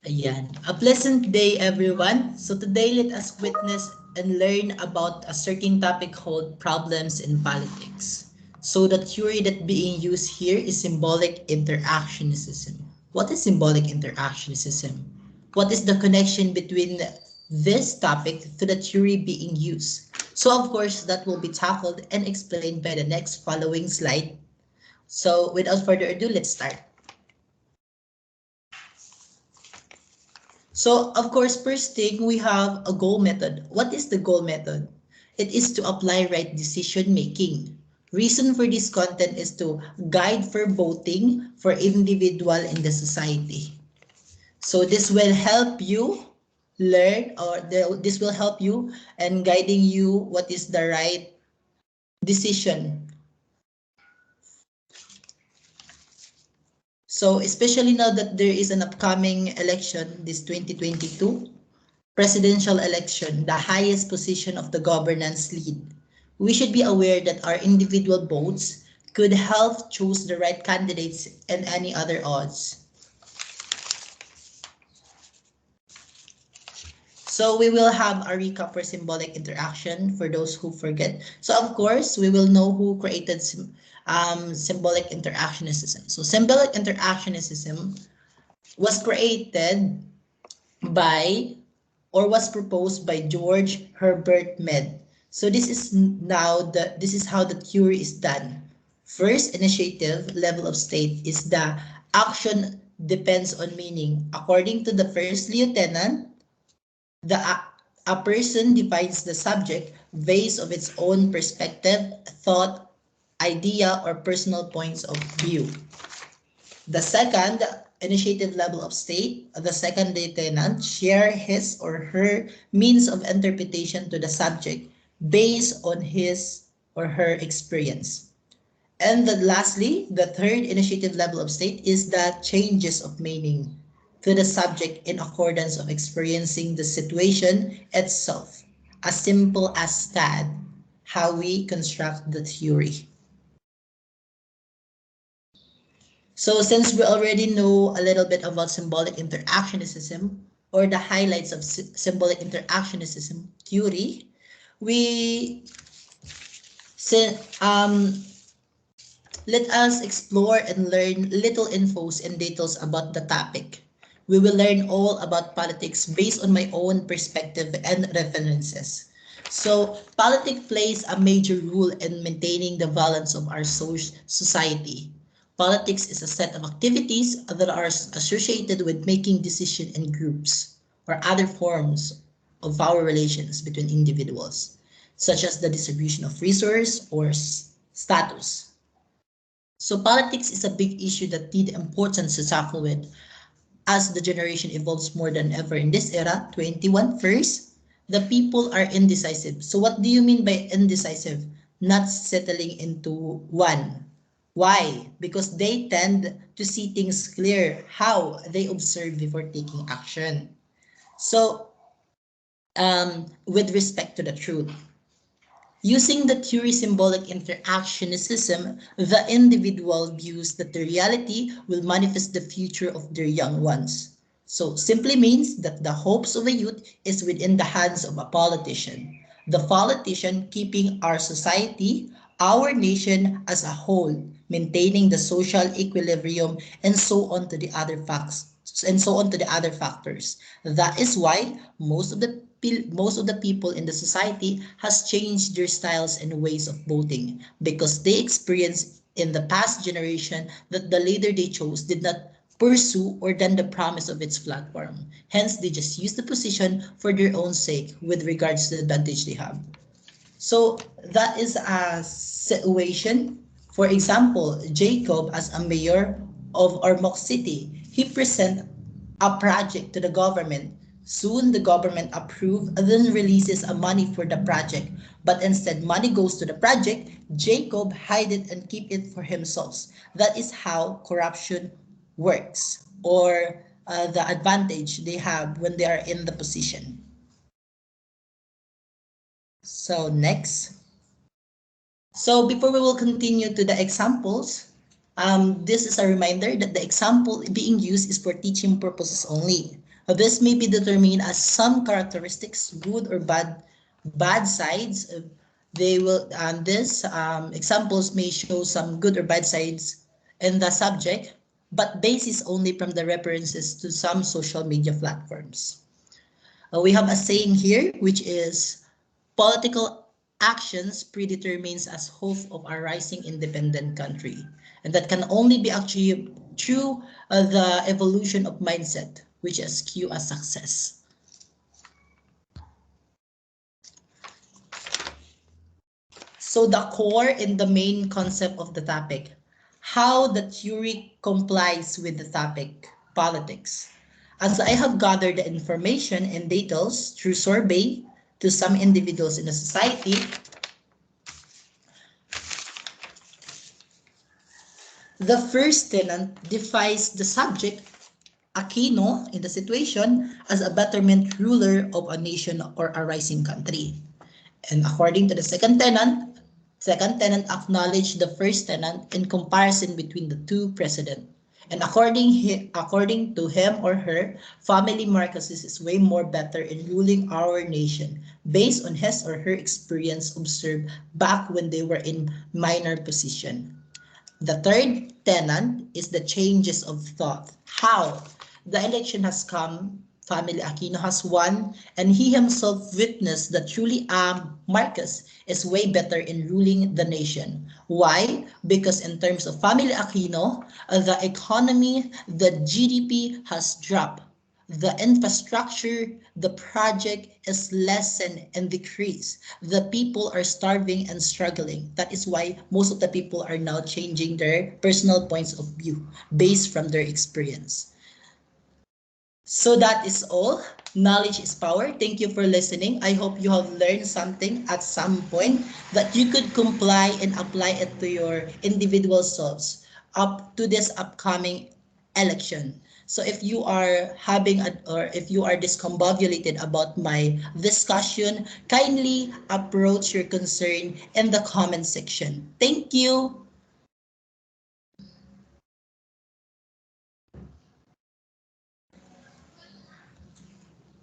Ayan. A pleasant day, everyone. So today, let us witness and learn about a certain topic called problems in politics. So the theory that being used here is symbolic interactionism. What is symbolic interactionism? What is the connection between this topic to the theory being used? So of course, that will be tackled and explained by the next following slide. So without further ado, let's start. So, of course, first thing, we have a goal method. What is the goal method? It is to apply right decision making. Reason for this content is to guide for voting for individual in the society. So this will help you learn, or this will help you and guiding you what is the right decision. So especially now that there is an upcoming election, this 2022, presidential election, the highest position of the governance lead, we should be aware that our individual votes could help choose the right candidates and any other odds. So we will have a recap for symbolic interaction for those who forget. So of course, we will know who created symbolic interactionism. So symbolic interactionism was created by or was proposed by George Herbert Mead. So this is how the theory is done. First initiative level of state is the action depends on meaning. According to the first lieutenant, a person defines the subject based of its own perspective, thought, idea, or personal points of view. The second initiative level of state, the second lieutenant share his or her means of interpretation to the subject based on his or her experience. And then lastly, the third initiative level of state is the changes of meaning to the subject in accordance of experiencing the situation itself. As simple as that, how we construct the theory. So since we already know a little bit about symbolic interactionism or the highlights of symbolic interactionism theory, we let us explore and learn little infos and details about the topic. We will learn all about politics based on my own perspective and references. So, politics plays a major role in maintaining the balance of our society. Politics is a set of activities that are associated with making decisions in groups or other forms of our relations between individuals, such as the distribution of resource or status. So politics is a big issue that need importance to tackle with as the generation evolves more than ever in this era, 21 first, the people are indecisive. So what do you mean by indecisive? Not settling into one. Why? Because they tend to see things clear, how they observe before taking action. So with respect to the truth. Using the theory symbolic interactionism, the individual views that the reality will manifest the future of their young ones. So simply means that the hopes of a youth is within the hands of a politician. The politician keeping our society, our nation as a whole, maintaining the social equilibrium and so on to the other facts and so on to the other factors. That is why most of the people in the society has changed their styles and ways of voting because they experienced in the past generation that the leader they chose did not pursue or done the promise of its platform. Hence, they just use the position for their own sake with regards to the advantage they have. So that is a situation. For example, Jacob as a mayor of Ormoc City, he present a project to the government. Soon the government approve and then releases a money for the project. But instead money goes to the project, Jacob hide it and keep it for himself. That is how corruption works or the advantage they have when they are in the position. So next. So before we will continue to the examples, this is a reminder that the example being used is for teaching purposes only. This may be determined as some characteristics, good or bad sides. They will, and this examples may show some good or bad sides in the subject, but basis only from the references to some social media platforms. We have a saying here, which is political actions predetermines as hope of a rising independent country. And that can only be achieved through the evolution of mindset, which is Q as success. So the core and the main concept of the topic, how the theory complies with the topic, politics. As I have gathered the information and details through survey to some individuals in the society, the first tenant defies the subject, Aquino, in the situation, as a betterment ruler of a nation or a rising country. And according to the second tenant acknowledged the first tenant in comparison between the two presidents. And according to him or her, family Marcoses is way more better in ruling our nation based on his or her experience observed back when they were in minor position. The third tenant is the changes of thought. How? The election has come, family Aquino has won, and he himself witnessed that truly Marcos is way better in ruling the nation. Why? Because in terms of family Aquino, the economy, the GDP has dropped. The infrastructure, the project is lessened and decreased. The people are starving and struggling. That is why most of the people are now changing their personal points of view based from their experience. So that is all. Knowledge is power. Thank you for listening. I hope you have learned something at some point that you could comply and apply it to your individual selves up to this upcoming election. So if you are or if you are discombobulated about my discussion, kindly approach your concern in the comment section. Thank you.